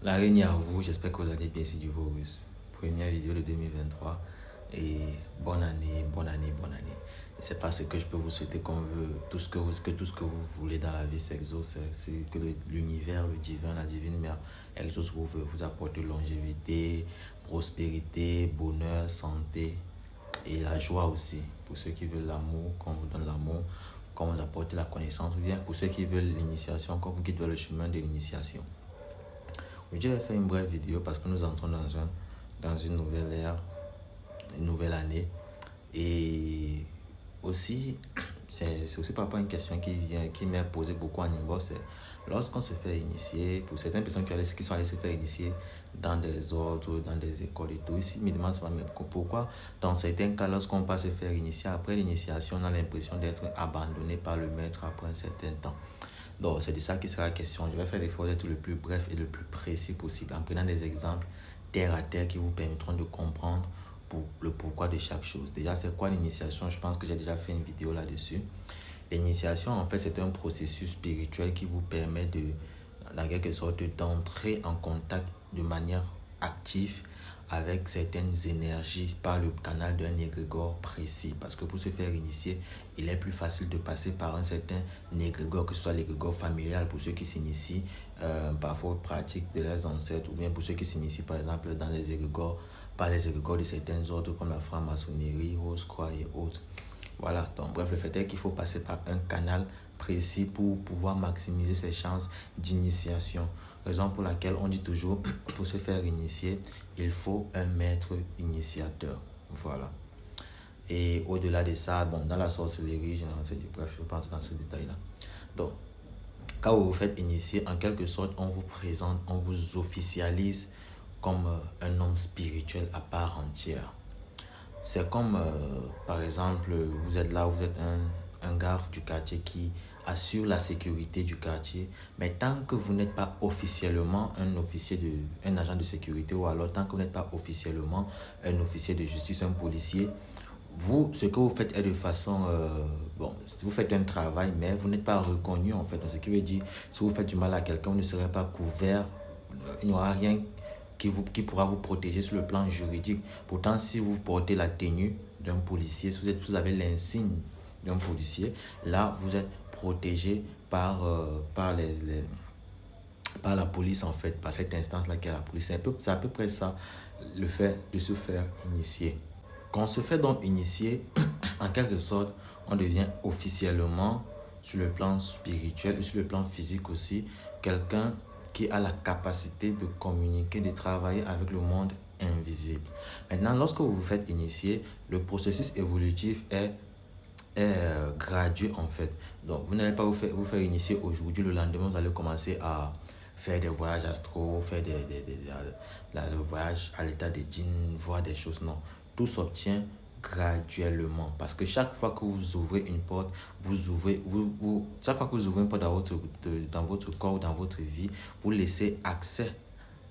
La réunion à vous, j'espère que vous allez bien, c'est du virus. Première vidéo de 2023 et bonne année, bonne année, bonne année. Et c'est pas ce que je peux vous souhaiter qu'on veut, tout ce que vous voulez dans la vie s'exauce, c'est que l'univers, le divin, la divine mère exauce vous apporte longévité, prospérité, bonheur, santé et la joie aussi. Pour ceux qui veulent l'amour, qu'on vous donne l'amour, qu'on vous apporte la connaissance, ou bien pour ceux qui veulent l'initiation, qu'on vous guide vers le chemin de l'initiation. Je vais faire une brève vidéo parce que nous entrons dans une nouvelle ère, une nouvelle année. Et aussi, c'est aussi par rapport à une question qui m'est posée beaucoup en inbox. C'est lorsqu'on se fait initier, pour certaines personnes qui sont allées se faire initier dans des ordres, dans des écoles et tout, ici, ils me demandent souvent pourquoi, dans certains cas, lorsqu'on va se faire initier, après l'initiation, on a l'impression d'être abandonné par le maître après un certain temps. Donc, c'est de ça qui sera la question. Je vais faire l'effort d'être le plus bref et le plus précis possible en prenant des exemples terre à terre qui vous permettront de comprendre le pourquoi de chaque chose. Déjà, c'est quoi l'initiation? Je pense que j'ai déjà fait une vidéo là-dessus. L'initiation, en fait, c'est un processus spirituel qui vous permet en quelque sorte, d'entrer en contact de manière active avec certaines énergies par le canal d'un égrégore précis. Parce que pour se faire initier, il est plus facile de passer par un certain égrégore, que ce soit l'égrégore familial pour ceux qui s'initient parfois aux pratiques de leurs ancêtres, ou bien pour ceux qui s'initient par exemple dans les égrégores, par les égrégores de certains ordres comme la franc-maçonnerie, Rose-Croix et autres. Voilà, donc bref, le fait est qu'il faut passer par un canal précis pour pouvoir maximiser ses chances d'initiation. Raison pour laquelle on dit toujours, pour se faire initier, il faut un maître initiateur. Voilà. Et au-delà de ça, bon, dans la sorcellerie, bref, je pense dans ce détail-là. Donc, quand vous vous faites initier, en quelque sorte, on vous présente, on vous officialise comme un homme spirituel à part entière. C'est comme, par exemple, vous êtes là, vous êtes un gars du quartier qui assure la sécurité du quartier, mais tant que vous n'êtes pas officiellement un agent de sécurité, ou alors tant que vous n'êtes pas officiellement un officier de justice, un policier, ce que vous faites est de façon, bon, si vous faites un travail, mais vous n'êtes pas reconnu en fait. Donc, ce qui veut dire, si vous faites du mal à quelqu'un, vous ne serez pas couvert, il n'y aura rien qui pourra vous protéger sur le plan juridique. Pourtant, si vous portez la tenue d'un policier, si vous avez l'insigne d'un policier, là, vous êtes protégé par la police, en fait, par cette instance-là qui est la police. C'est à peu près ça, le fait de se faire initier. Quand on se fait donc initier, en quelque sorte, on devient officiellement, sur le plan spirituel et sur le plan physique aussi, quelqu'un qui a la capacité de communiquer, de travailler avec le monde invisible. Maintenant, lorsque vous vous faites initier, le processus évolutif est gradué en fait. Donc, vous n'allez pas vous faire initier aujourd'hui, le lendemain, vous allez commencer à faire des voyages astraux, faire le voyage à l'état des djinns, voir des choses. Non, tout s'obtient graduellement parce que chaque fois que vous ouvrez une porte, chaque fois que vous ouvrez une porte dans votre corps ou dans votre vie, vous laissez accès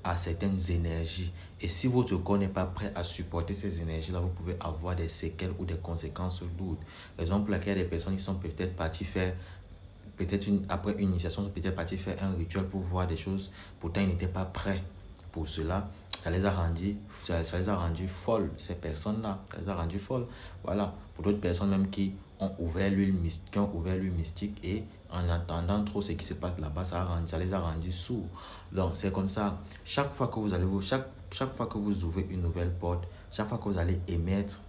à certaines énergies. Et si votre corps n'est pas prêt à supporter ces énergies-là, vous pouvez avoir des séquelles ou des conséquences lourdes. Raison pour laquelle il y a des personnes qui sont peut-être parties faire, après une initiation, peut-être parties faire un rituel pour voir des choses, pourtant ils n'étaient pas prêts pour cela. Ça les a rendues folles, ces personnes-là. Ça les a rendues folles. Voilà. Pour d'autres personnes même qui ont ouvert l'huile mystique et en entendant trop ce qui se passe là-bas, ça les a rendus sourds. Donc, c'est comme ça. Chaque fois que vous ouvrez une nouvelle porte, chaque fois que vous allez émettre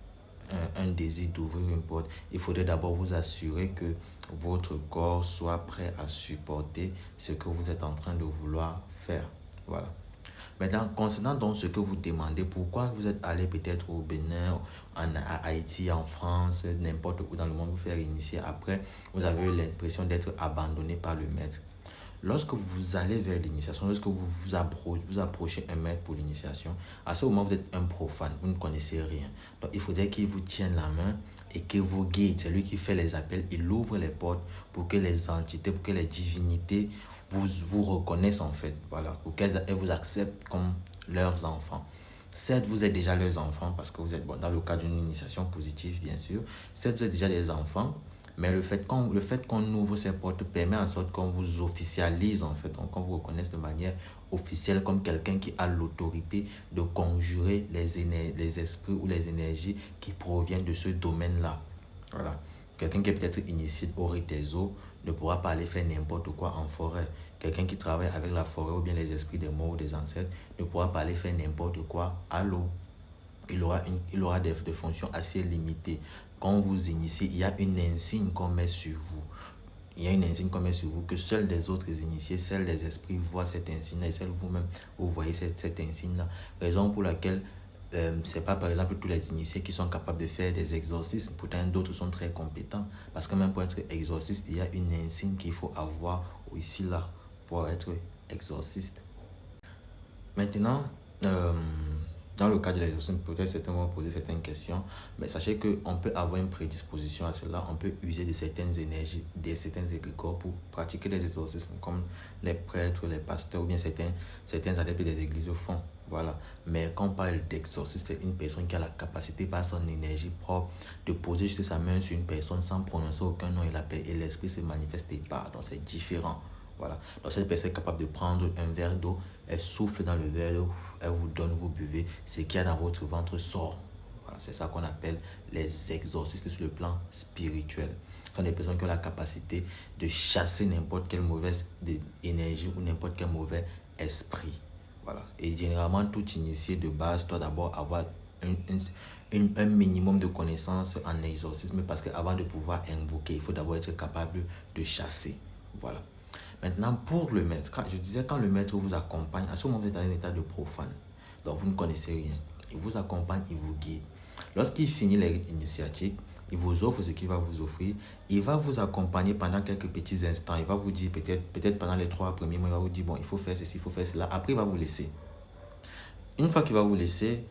un désir d'ouvrir une porte, il faudrait d'abord vous assurer que votre corps soit prêt à supporter ce que vous êtes en train de vouloir faire. Voilà. Maintenant, concernant donc ce que vous demandez, pourquoi vous êtes allé peut-être au Bénin, à Haïti, en France, n'importe où dans le monde, vous faire initier. Après, vous avez eu l'impression d'être abandonné par le maître. Lorsque vous allez vers l'initiation, lorsque vous approchez un maître pour l'initiation, à ce moment, vous êtes un profane, vous ne connaissez rien. Donc, il faudrait qu'il vous tienne la main et qu'il vous guide. C'est lui qui fait les appels, il ouvre les portes pour que les entités, pour que les divinités vous reconnaissent en fait, voilà, pour qu'elles vous acceptent comme leurs enfants. Certes, vous êtes déjà leurs enfants parce que vous êtes dans le cadre d'une initiation positive, bien sûr. Certes, vous êtes déjà des enfants, Mais le fait qu'on ouvre ces portes permet en sorte qu'on vous officialise, en fait, donc qu'on vous reconnaisse de manière officielle comme quelqu'un qui a l'autorité de conjurer les esprits ou les énergies qui proviennent de ce domaine-là. Voilà. Quelqu'un qui est peut-être initié au rite des eaux ne pourra pas aller faire n'importe quoi en forêt. Quelqu'un qui travaille avec la forêt ou bien les esprits des morts ou des ancêtres ne pourra pas aller faire n'importe quoi à l'eau. Il aura des fonctions assez limitées. Quand vous initiez, il y a une insigne qu'on met sur vous. Il y a une insigne qu'on met sur vous que seuls les autres initiés, seuls les esprits voient cette insigne-là et seuls vous-même, vous voyez cette insigne-là. Raison pour laquelle ce n'est pas par exemple tous les initiés qui sont capables de faire des exorcismes. Pourtant, d'autres sont très compétents. Parce que même pour être exorciste, il y a une insigne qu'il faut avoir ici, là, pour être exorciste. Maintenant, dans le cas de l'exorcisme, peut-être certains vont poser certaines questions, mais sachez qu'on peut avoir une prédisposition à cela, on peut user de certaines énergies, de certains égrégores pour pratiquer les exorcismes, comme les prêtres, les pasteurs ou bien certains adeptes des églises font. Voilà. Mais quand on parle d'exorcisme, c'est une personne qui a la capacité par son énergie propre de poser juste sa main sur une personne sans prononcer aucun nom et l'esprit se manifeste et part. Donc c'est différent. Voilà. Donc cette personne est capable de prendre un verre d'eau, elle souffle dans le verre d'eau, elle vous donne, vous buvez, ce qu'il y a dans votre ventre sort. Voilà, c'est ça qu'on appelle les exorcistes sur le plan spirituel. Ce sont des personnes qui ont la capacité de chasser n'importe quelle mauvaise énergie ou n'importe quel mauvais esprit. Voilà. Et généralement, tout initié de base doit d'abord avoir un minimum de connaissances en exorcisme parce qu'avant de pouvoir invoquer, il faut d'abord être capable de chasser. Voilà. Maintenant, pour le maître, quand le maître vous accompagne, à ce moment, vous êtes dans un état de profane. Donc, vous ne connaissez rien. Il vous accompagne, il vous guide. Lorsqu'il finit les rites initiatiques, il vous offre ce qu'il va vous offrir. Il va vous accompagner pendant quelques petits instants. Il va vous dire, peut-être pendant les 3 premiers mois, il va vous dire, bon, il faut faire ceci, il faut faire cela. Après, il va vous laisser. Une fois qu'il va vous laisser,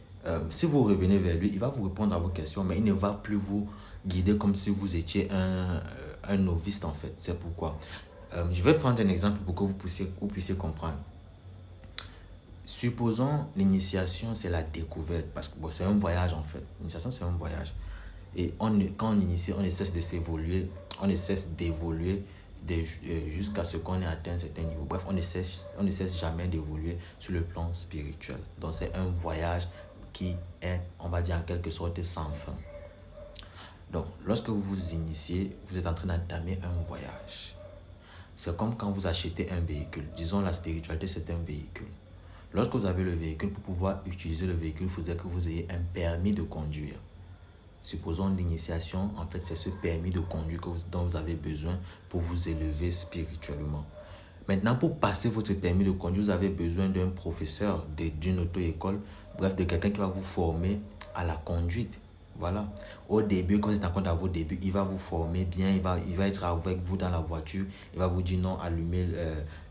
si vous revenez vers lui, il va vous répondre à vos questions, mais il ne va plus vous guider comme si vous étiez un novice, en fait. C'est pourquoi. Je vais prendre un exemple pour que vous puissiez comprendre. Supposons l'initiation, c'est la découverte, parce que bon, c'est un voyage en fait. L'initiation, c'est un voyage. Et quand on initie, on ne cesse de s'évoluer, on ne cesse d'évoluer jusqu'à ce qu'on ait atteint un certain niveau. Bref, on ne cesse jamais d'évoluer sur le plan spirituel. Donc, c'est un voyage qui est, on va dire en quelque sorte, sans fin. Donc, lorsque vous vous initiez, vous êtes en train d'entamer un voyage. C'est comme quand vous achetez un véhicule. Disons, la spiritualité, c'est un véhicule. Lorsque vous avez le véhicule, pour pouvoir utiliser le véhicule, il faudrait que vous ayez un permis de conduire. Supposons l'initiation, en fait, c'est ce permis de conduire dont vous avez besoin pour vous élever spirituellement. Maintenant, pour passer votre permis de conduire, vous avez besoin d'un professeur, d'une auto-école, bref, de quelqu'un qui va vous former à la conduite. Voilà. Au début, quand vous êtes encore dans vos débuts, il va vous former bien, il va être avec vous dans la voiture, il va vous dire non, allumez,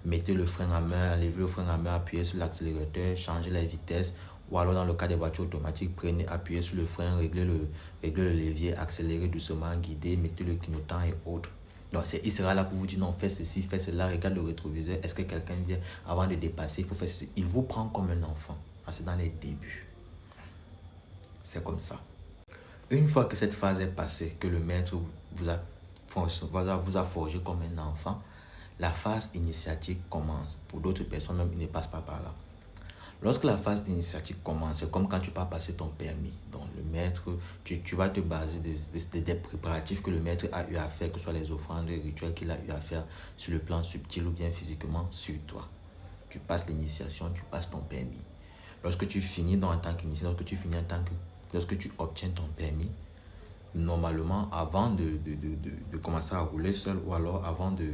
mettez le frein à main, enlevez le frein à main, appuyez sur l'accélérateur, changez la vitesse, ou alors dans le cas des voitures automatiques, appuyez sur le frein, réglez le levier, accélérez doucement, guidez, mettez le clignotant et autres. Donc, il sera là pour vous dire non, fais ceci, fais cela, regarde le rétroviseur, est-ce que quelqu'un vient avant de dépasser, il faut faire ceci. Il vous prend comme un enfant, c'est dans les débuts. C'est comme ça. Une fois que cette phase est passée, que le maître vous a forgé comme un enfant, la phase initiatique commence. Pour d'autres personnes, même, ils ne passent pas par là. Lorsque la phase initiatique commence, c'est comme quand tu pars passer ton permis. Donc, le maître, tu vas te baser des préparatifs que le maître a eu à faire, que ce soit les offrandes, les rituels qu'il a eu à faire sur le plan subtil ou bien physiquement sur toi. Tu passes l'initiation, tu passes ton permis. Lorsque tu finis en tant qu'initié, lorsque tu obtiens ton permis, normalement, avant de commencer à rouler seul ou alors avant de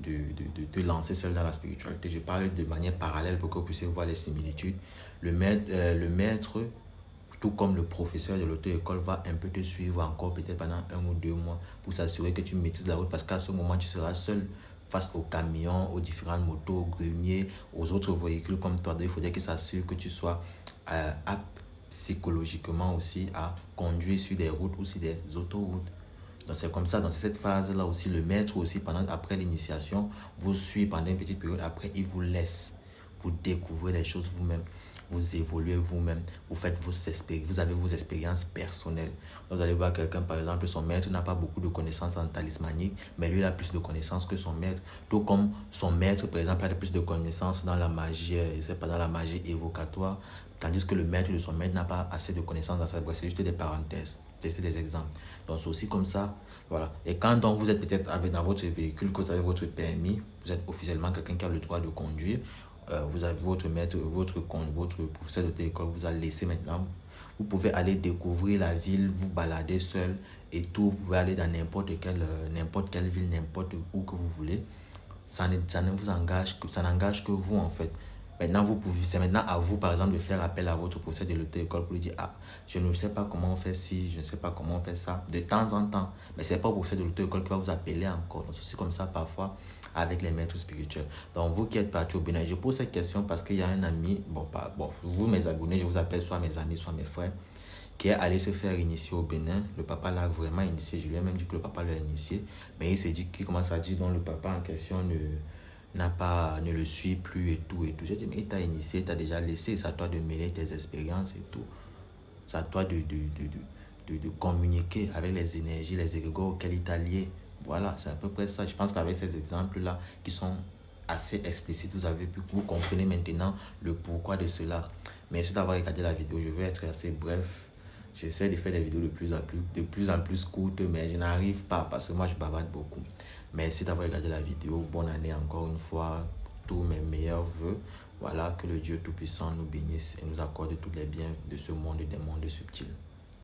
te lancer seul dans la spiritualité, je parle de manière parallèle pour que vous puissiez voir les similitudes. Le maître, tout comme le professeur de l'auto-école, va un peu te suivre encore peut-être pendant 1 ou 2 mois pour s'assurer que tu maîtrises la route parce qu'à ce moment, tu seras seul face aux camions, aux différentes motos, aux greniers, aux autres véhicules comme toi. Il faudrait qu'il s'assure que tu sois apte psychologiquement aussi à conduire sur des routes ou sur des autoroutes. Donc c'est comme ça, dans cette phase-là aussi, le maître aussi, après l'initiation, vous suit pendant une petite période, après il vous laisse vous découvrir les choses vous-même. vous évoluez vous-même, vous avez vos expériences personnelles. Vous allez voir quelqu'un, par exemple, son maître n'a pas beaucoup de connaissances en talismanique, mais lui, il a plus de connaissances que son maître. Tout comme son maître, par exemple, a plus de connaissances dans la magie, je sais pas, dans la magie évocatoire, tandis que le maître de son maître n'a pas assez de connaissances dans ça. C'est juste des parenthèses, c'est des exemples. Donc, c'est aussi comme ça. Voilà. Et quand donc, vous êtes peut-être dans votre véhicule, que vous avez votre permis, vous êtes officiellement quelqu'un qui a le droit de conduire, vous avez votre maître, votre professeur de l'école vous a laissé maintenant. Vous pouvez aller découvrir la ville, vous balader seul et tout. Vous pouvez aller dans n'importe quelle ville, n'importe où que vous voulez. Ça ne vous engage que, ça n'engage que vous en fait. Maintenant, c'est maintenant à vous, par exemple, de faire appel à votre professeur de l'auto-école pour lui dire, ah, je ne sais pas comment on fait ci, je ne sais pas comment on fait ça, de temps en temps. Mais ce n'est pas le professeur de l'auto-école qui va vous appeler encore. Donc, c'est comme ça parfois avec les maîtres spirituels. Donc, vous qui êtes partis au Bénin, je pose cette question parce qu'il y a un ami, vous, mes abonnés, je vous appelle soit mes amis, soit mes frères, qui est allé se faire initier au Bénin. Le papa l'a vraiment initié. Je lui ai même dit que le papa l'a initié. Mais il s'est dit qu'il commence à dire, donc le papa en question ne le suit plus et tout et tout. J'ai dit, mais il t'a initié, il t'a déjà laissé. C'est à toi de mêler tes expériences et tout. C'est à toi de communiquer avec les énergies, les égrégores auxquels il t'a lié. Voilà, c'est à peu près ça. Je pense qu'avec ces exemples-là, qui sont assez explicites, vous comprenez maintenant le pourquoi de cela. Merci d'avoir regardé la vidéo. Je vais être assez bref. J'essaie de faire des vidéos de plus en plus courtes, mais je n'arrive pas parce que moi, je bavarde beaucoup. Merci d'avoir regardé la vidéo. Bonne année encore une fois. Tous mes meilleurs vœux. Voilà, que le Dieu Tout-Puissant nous bénisse et nous accorde tous les biens de ce monde et des mondes subtils.